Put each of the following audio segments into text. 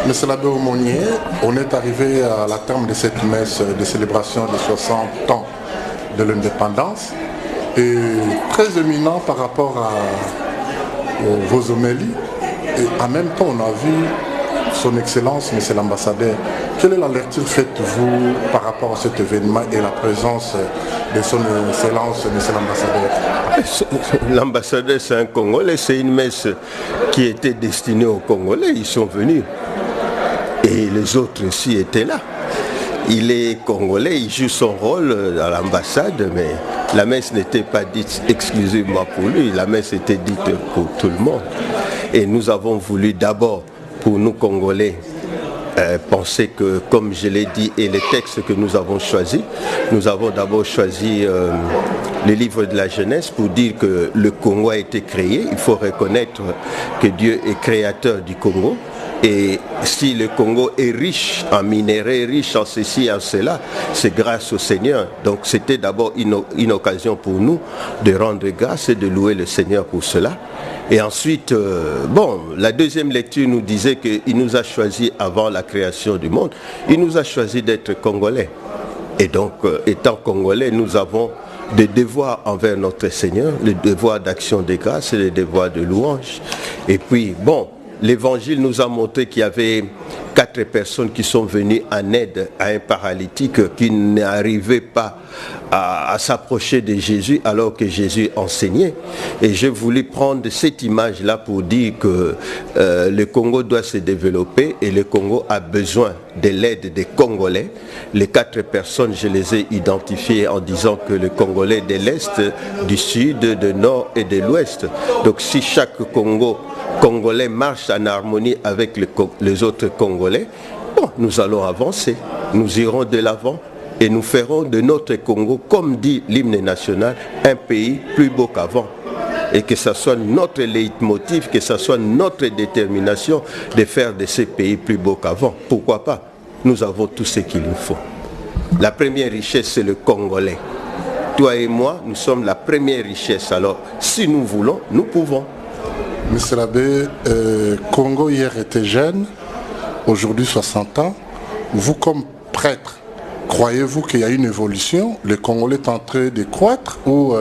Monsieur l'abbé Aumonier, on est arrivé à la terme de cette messe de célébration des 60 ans de l'indépendance et très éminent par rapport à vos homélies. Et en même temps, on a vu son Excellence, Monsieur l'ambassadeur. Quelle est la lecture faites-vous par rapport à cet événement et la présence de son Excellence, Monsieur l'ambassadeur? L'ambassadeur, c'est un Congolais, c'est une messe qui était destinée aux Congolais. Ils sont venus. Et les autres aussi étaient là. Il est congolais, il joue son rôle à l'ambassade, mais la messe n'était pas dite exclusivement pour lui, la messe était dite pour tout le monde. Et nous avons voulu d'abord, pour nous Congolais, penser que, comme je l'ai dit, et les textes que nous avons choisis, nous avons d'abord choisi le livre de la Genèse pour dire que le Congo a été créé. Il faut reconnaître que Dieu est créateur du Congo. Et si le Congo est riche en minerais, riche en ceci et en cela, c'est grâce au Seigneur. Donc c'était d'abord une occasion pour nous de rendre grâce et de louer le Seigneur pour cela. Et ensuite, la deuxième lecture nous disait qu'il nous a choisi avant la création du monde, il nous a choisi d'être Congolais. Et donc, étant Congolais, nous avons des devoirs envers notre Seigneur, le devoir d'action de grâce et le devoir de louange. Et puis, l'Évangile nous a montré qu'il y avait 4 personnes qui sont venues en aide à un paralytique qui n'arrivait pas à s'approcher de Jésus alors que Jésus enseignait. Et j'ai voulu prendre cette image-là pour dire que le Congo doit se développer et le Congo a besoin de l'aide des Congolais. Les 4 personnes, je les ai identifiées en disant que le Congolais de l'Est, du Sud, du Nord et de l'Ouest. Donc si chaque Congolais marche en harmonie avec les autres Congolais, nous allons avancer, nous irons de l'avant et nous ferons de notre Congo, comme dit l'hymne national, un pays plus beau qu'avant. Et que ce soit notre leitmotiv, que ce soit notre détermination de faire de ces pays plus beaux qu'avant. Pourquoi pas? Nous avons tout ce qu'il nous faut. La première richesse, c'est le Congolais. Toi et moi, nous sommes la première richesse. Alors, si nous voulons, nous pouvons. Monsieur l'abbé, Congo hier était jeune, aujourd'hui 60 ans. Vous comme prêtre, croyez-vous qu'il y a une évolution? Le Congolais est en train de croître ou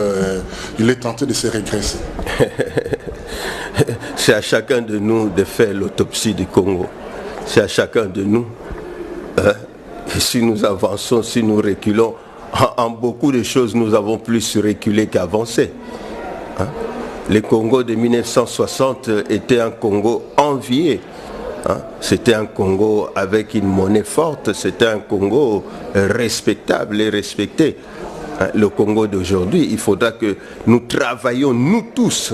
il est tenté de se régresser? C'est à chacun de nous de faire l'autopsie du Congo. C'est à chacun de nous. Si nous avançons, si nous reculons, en beaucoup de choses, nous avons plus reculé qu'avancé. Le Congo de 1960 était un Congo envié. C'était un Congo avec une monnaie forte, c'était un Congo respectable et respecté. Le Congo d'aujourd'hui, il faudra que nous travaillions, nous tous,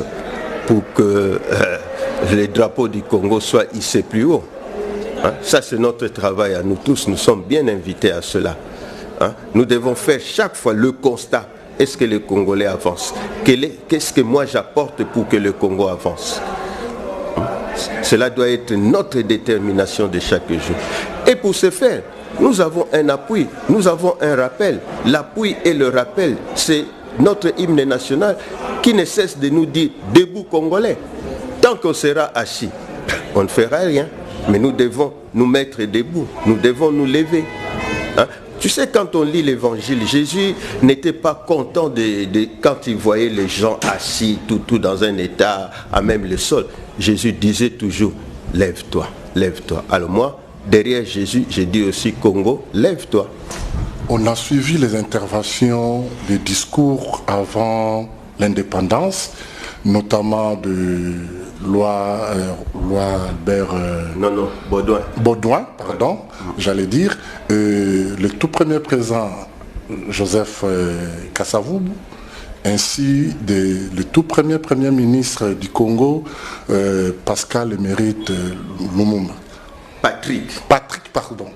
pour que les drapeaux du Congo soient hissés plus haut. Ça, c'est notre travail à nous tous, nous sommes bien invités à cela. Nous devons faire chaque fois le constat. Est-ce que le Congolais avance? Qu'est-ce que moi j'apporte pour que le Congo avance? Cela doit être notre détermination de chaque jour. Et pour ce faire, nous avons un appui, nous avons un rappel. L'appui et le rappel, c'est notre hymne national qui ne cesse de nous dire « Debout Congolais ». Tant qu'on sera assis, on ne fera rien. Mais nous devons nous mettre debout, nous devons nous lever. Tu sais, quand on lit l'évangile, Jésus n'était pas content quand il voyait les gens assis, tout dans un état à même le sol. Jésus disait toujours, lève-toi, lève-toi. Alors moi, derrière Jésus, j'ai dit aussi, Congo, lève-toi. On a suivi les interventions, les discours avant l'indépendance, notamment de loi Albert Baudouin, j'allais dire, le tout premier président Joseph Kasavubu, ainsi le tout premier ministre du Congo Pascal Émérite Lumumba. Patrick,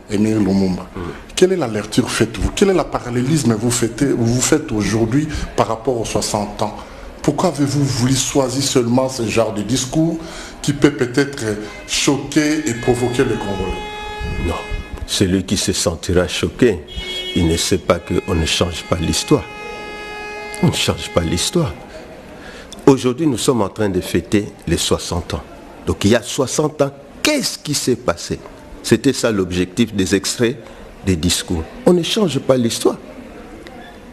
Émile Lumumba. Quelle est la lecture faites-vous? Quel est le parallélisme vous faites aujourd'hui par rapport aux 60 ans? Pourquoi avez-vous voulu choisir seulement ce genre de discours qui peut peut-être choquer et provoquer les Congolais? Non, celui qui se sentira choqué, il ne sait pas qu'on ne change pas l'histoire. On ne change pas l'histoire. Aujourd'hui, nous sommes en train de fêter les 60 ans. Donc il y a 60 ans, qu'est-ce qui s'est passé? C'était ça l'objectif des extraits des discours. On ne change pas l'histoire.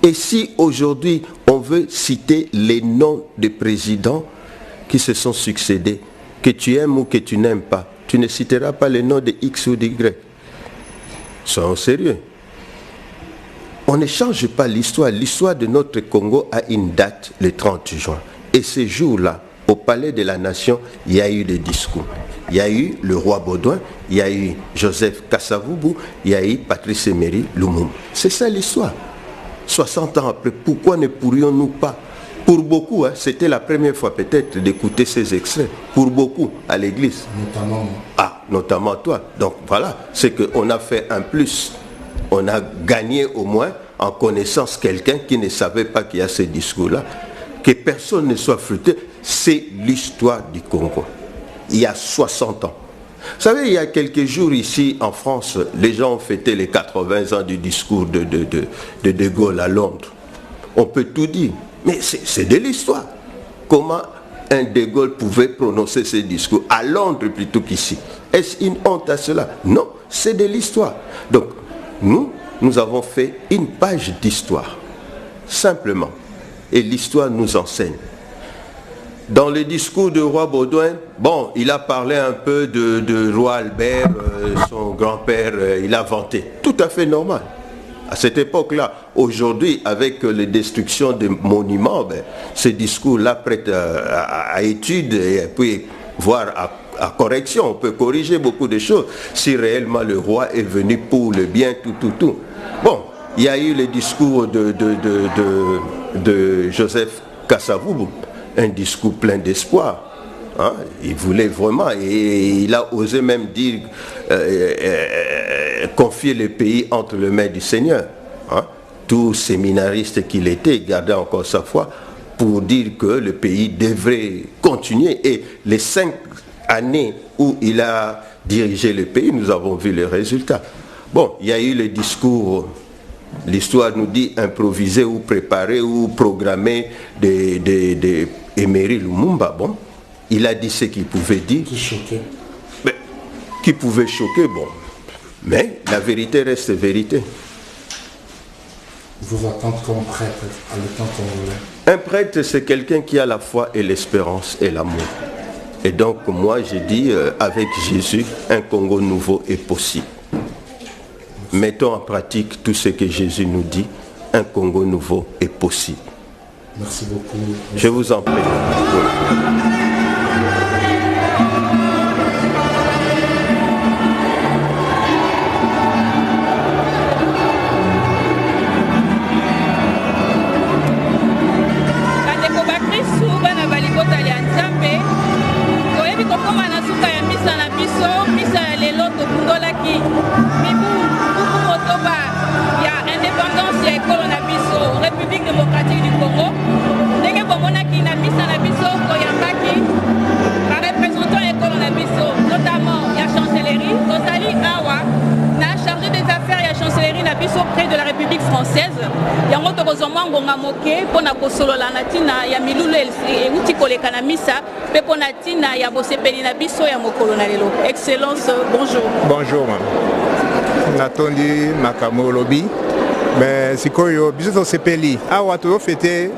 Et si aujourd'hui on veut citer les noms des présidents qui se sont succédés, que tu aimes ou que tu n'aimes pas, tu ne citeras pas les noms de X ou de Y. Soyons sérieux. On ne change pas l'histoire. L'histoire de notre Congo a une date, le 30 juin. Et ce jour-là, au Palais de la Nation, il y a eu des discours. Il y a eu le roi Baudouin, il y a eu Joseph Kasavubu, il y a eu Patrice Emery Lumumba. C'est ça l'histoire. 60 ans après, pourquoi ne pourrions-nous pas, pour beaucoup, c'était la première fois peut-être d'écouter ces extraits, pour beaucoup à l'église. Notamment. Notamment toi. Donc voilà, c'est qu'on a fait un plus. On a gagné au moins en connaissance quelqu'un qui ne savait pas qu'il y a ces discours-là. Que personne ne soit frustré, c'est l'histoire du Congo. Il y a 60 ans. Vous savez, il y a quelques jours ici en France, les gens ont fêté les 80 ans du discours de Gaulle à Londres. On peut tout dire, mais c'est de l'histoire. Comment un De Gaulle pouvait prononcer ces discours à Londres plutôt qu'ici? Est-ce une honte à cela? Non, c'est de l'histoire. Donc, nous avons fait une page d'histoire, simplement. Et l'histoire nous enseigne. Dans le discours du roi Baudouin, bon, il a parlé un peu de roi Albert, son grand-père, il a vanté. Tout à fait normal. À cette époque-là, aujourd'hui, avec les destructions des monuments, ce discours-là prête à étude et puis voire à correction. On peut corriger beaucoup de choses si réellement le roi est venu pour le bien, tout. Bon, il y a eu le discours de Joseph Kasavubu, un discours plein d'espoir. Il voulait vraiment, et il a osé même dire, confier le pays entre les mains du Seigneur. Tout séminariste qu'il était gardait encore sa foi pour dire que le pays devrait continuer. Et les 5 années où il a dirigé le pays, nous avons vu les résultats. Bon, il y a eu le discours, l'histoire nous dit improviser ou préparer ou programmer des Emery Lumumba. Bon, il a dit ce qu'il pouvait dire. Qui pouvait choquer, bon. Mais la vérité reste vérité. Vous attendez comme prêtre à l'état congolais? Un prêtre, c'est quelqu'un qui a la foi et l'espérance et l'amour. Et donc, moi, j'ai dit, avec Jésus, un Congo nouveau est possible. Mettons en pratique tout ce que Jésus nous dit. Un Congo nouveau est possible. Merci beaucoup. Je vous en prie. Près de la République française, yango tokozoma ngonga moke pona kosolola na tina ya milulu euti koleka na misa pe pona tina ya bosepeli na biso ya mokolo na lelo. Excellence, bonjour. Bonjour. Natondi makambo lobi. Mais sikoyo biso tosepeli awa to fêter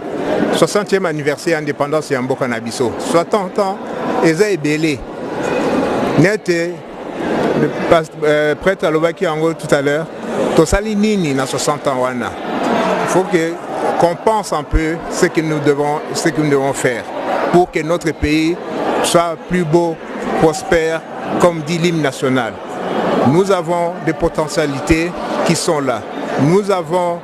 60e anniversaire indépendance ya mboka na biso. 60 ans eza ebele. Nete le prêtre alobaki yango tout à l'heure. Tosali nini na 60 ans wana. Il faut qu'on pense un peu ce que nous devons faire pour que notre pays soit plus beau, prospère, comme dit l'hymne national. Nous avons des potentialités qui sont là. Nous avons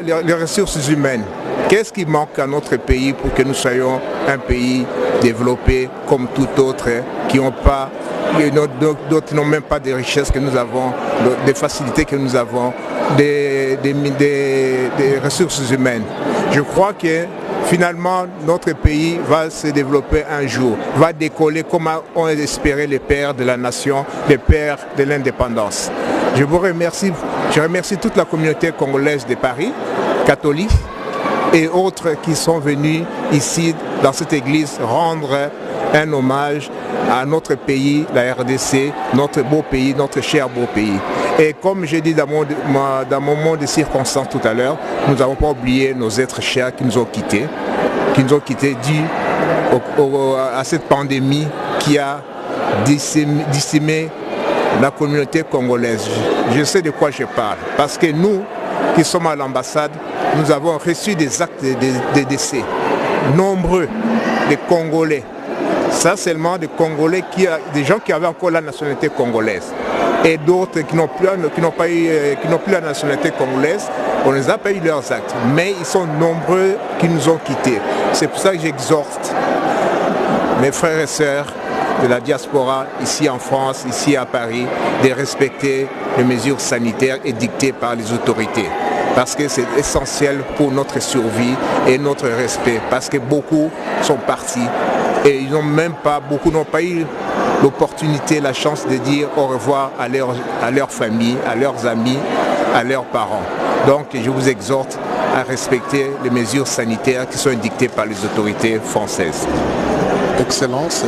les ressources humaines. Qu'est-ce qui manque à notre pays pour que nous soyons un pays développé comme tout autre qui n'ont pas, d'autres n'ont même pas des richesses que nous avons, des facilités que nous avons, des ressources humaines. Je crois que finalement notre pays va se développer un jour, va décoller comme ont espéré les pères de la nation, les pères de l'indépendance. Je vous remercie, je remercie toute la communauté congolaise de Paris, catholique, et autres qui sont venus ici dans cette église rendre un hommage à notre pays, la RDC, notre beau pays, notre cher beau pays. Et comme j'ai dit dans mon mot de circonstance tout à l'heure, nous n'avons pas oublié nos êtres chers qui nous ont quittés dû à cette pandémie qui a décimé la communauté congolaise. Je sais de quoi je parle, parce que nous qui sommes à l'ambassade, nous avons reçu des actes de décès. Nombreux de Congolais, ça seulement des Congolais, des gens qui avaient encore la nationalité congolaise. Et d'autres qui n'ont plus la nationalité congolaise, on les a pas eu leurs actes. Mais ils sont nombreux qui nous ont quittés. C'est pour ça que j'exhorte mes frères et sœurs de la diaspora, ici en France, ici à Paris, de respecter les mesures sanitaires édictées par les autorités. Parce que c'est essentiel pour notre survie et notre respect. Parce que beaucoup sont partis et beaucoup n'ont pas eu l'opportunité, la chance de dire au revoir à leur famille, à leurs amis, à leurs parents. Donc je vous exhorte à respecter les mesures sanitaires qui sont dictées par les autorités françaises. Excellence,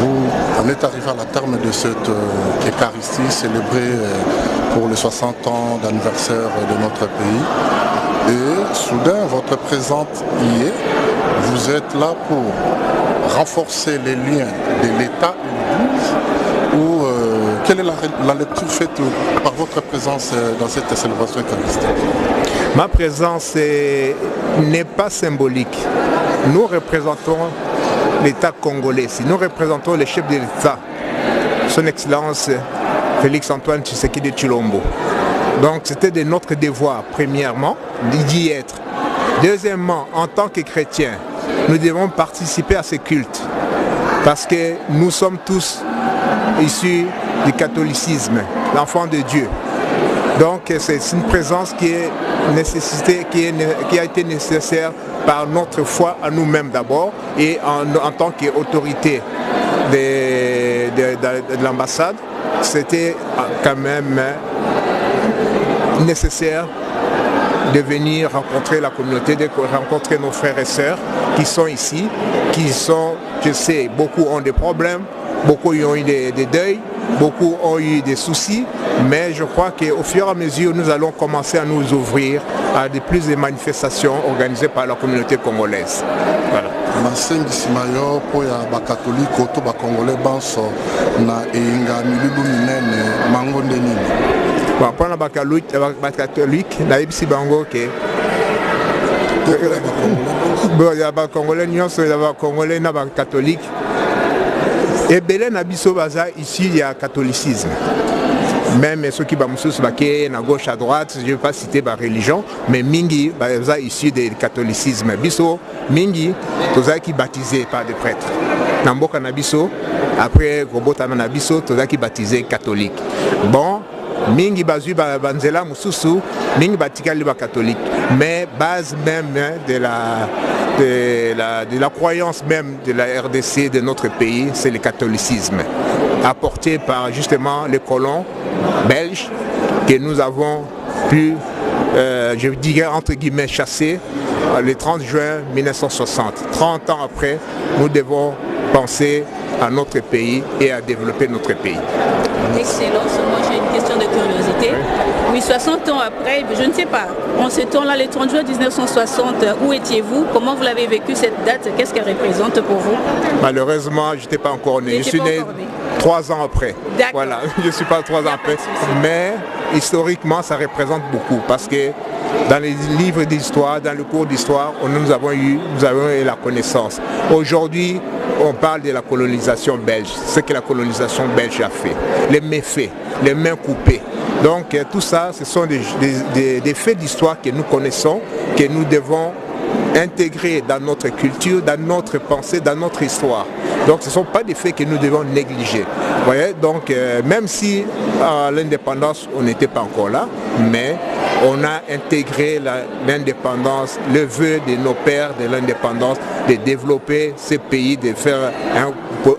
on est arrivé à la terme de cette Eucharistie célébrée pour les 60 ans d'anniversaire de notre pays. Et soudain, votre présence y est. Vous êtes là pour renforcer les liens de l'État et de l'Église. Ou quelle est la lecture faite par votre présence dans cette célébration eucharistique? Ma présence n'est pas symbolique. Nous représentons l'État congolais. Si nous représentons le chef de l'État, son Excellence Félix-Antoine Tshisekedi Tshilombo. Donc c'était de notre devoir, premièrement, d'y être. Deuxièmement, en tant que chrétiens, nous devons participer à ces cultes. Parce que nous sommes tous issus du catholicisme, l'enfant de Dieu. Donc c'est une présence qui a été nécessaire par notre foi à nous-mêmes d'abord et en tant qu'autorité de l'ambassade, c'était quand même nécessaire de venir rencontrer la communauté, de rencontrer nos frères et sœurs qui sont ici, je sais, beaucoup ont des problèmes, beaucoup ont eu des deuils, beaucoup ont eu des soucis, mais je crois qu'au fur et à mesure, nous allons commencer à nous ouvrir à plus de manifestations organisées par la communauté congolaise. Voilà. Pour les catholiques, naïbsi bango ke ba congolais nyonso ba congolais na ba catholique et belé na biso baza ici il y a catholicisme. Même ceux qui sont à gauche, à droite, je ne vais pas citer ma religion, mais Mingi est issu du catholicisme. Biso, Mingi, tous qui baptisés par des prêtres. Namboka Nabiso, après Robota Nabiso, tous qui baptisés catholiques. Bon, Mingi Bazu Banzela Moussousou, Mingi Batikali catholique. Mais base même de la croyance même de la RDC, de notre pays, c'est le catholicisme. Apporté par justement les colons belges que nous avons pu, je dirais entre guillemets, chasser le 30 juin 1960. 30 ans après, nous devons penser à notre pays et à développer notre pays. Excellence, moi j'ai une question de curiosité. Oui, 60 ans après, je ne sais pas, en ce temps-là, le 30 juin 1960, où étiez-vous? Comment vous l'avez vécu cette date? Qu'est-ce qu'elle représente pour vous? Malheureusement, je n'étais pas encore né. Je suis né 3 ans après. Voilà, je ne suis pas 3 ans après. Mais historiquement, ça représente beaucoup parce que dans les livres d'histoire, dans le cours d'histoire, nous avons eu la connaissance. Aujourd'hui, on parle de la colonisation belge, ce que la colonisation belge a fait, les méfaits, les mains coupées. Donc tout ça, ce sont des faits d'histoire que nous connaissons, que nous devons intégrer dans notre culture, dans notre pensée, dans notre histoire. Donc ce ne sont pas des faits que nous devons négliger. Vous voyez, donc même si à l'indépendance, on n'était pas encore là, mais on a intégré l'indépendance, le vœu de nos pères de l'indépendance, de développer ce pays, de faire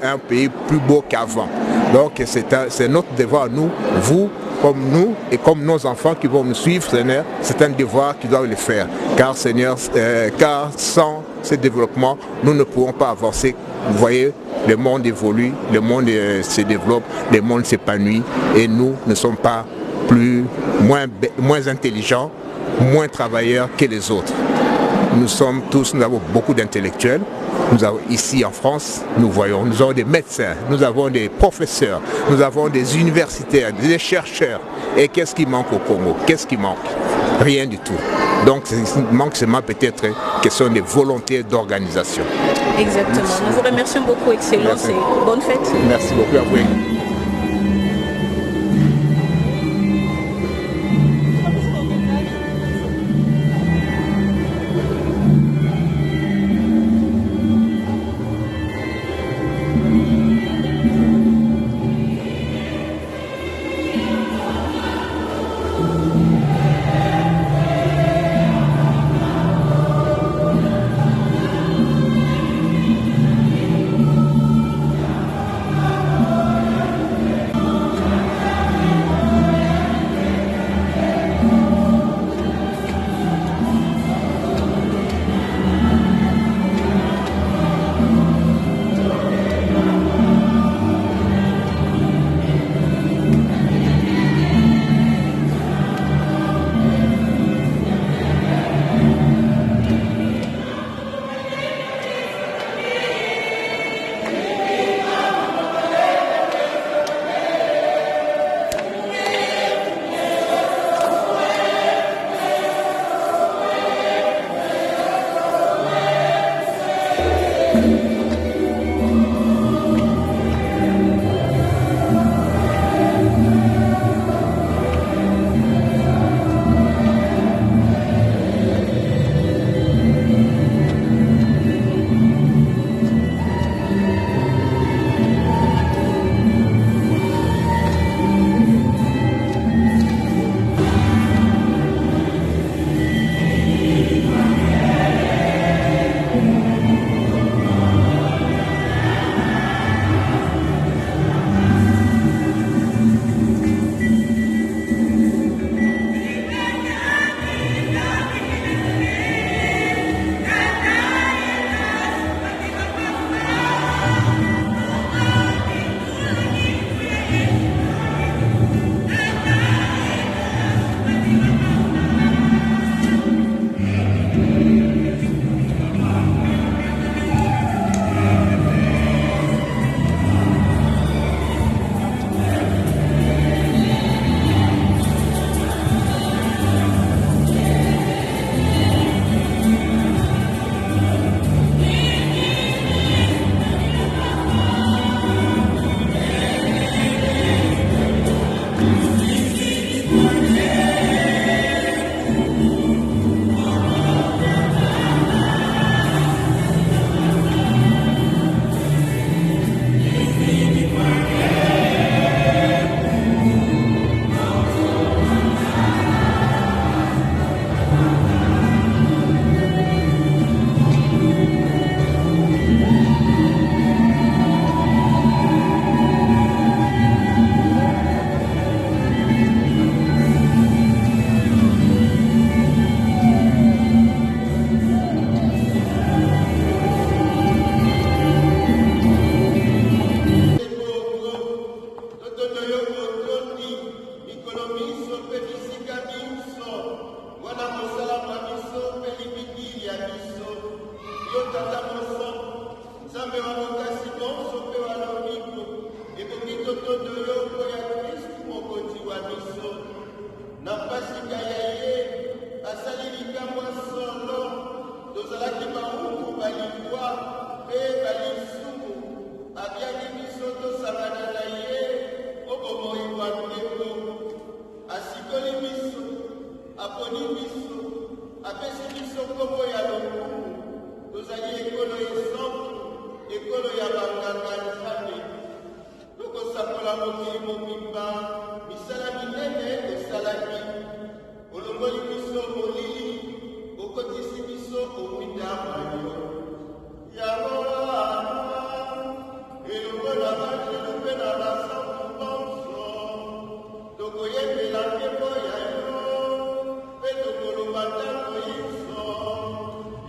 un pays plus beau qu'avant. Donc c'est notre devoir, nous, vous, comme nous et comme nos enfants qui vont nous suivre, Seigneur, c'est un devoir qui doit le faire. Car Seigneur, car sans ce développement, nous ne pourrons pas avancer. Vous voyez, le monde évolue, le monde se développe, le monde s'épanouit et nous ne sommes pas moins intelligents, moins travailleurs que les autres. Nous avons beaucoup d'intellectuels. Nous avons ici en France, nous avons des médecins, nous avons des professeurs, nous avons des universitaires, des chercheurs. Et qu'est-ce qui manque au Congo? Qu'est-ce qui manque? Rien du tout. Donc il manque seulement peut-être question de volonté d'organisation. Exactement. Nous vous remercions beaucoup, Excellence, et bonne fête. Merci beaucoup à vous.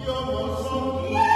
Yo,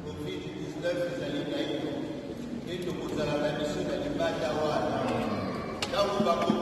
Covid-19 ezali na ino nde tokozala na biso na libanda wana ntango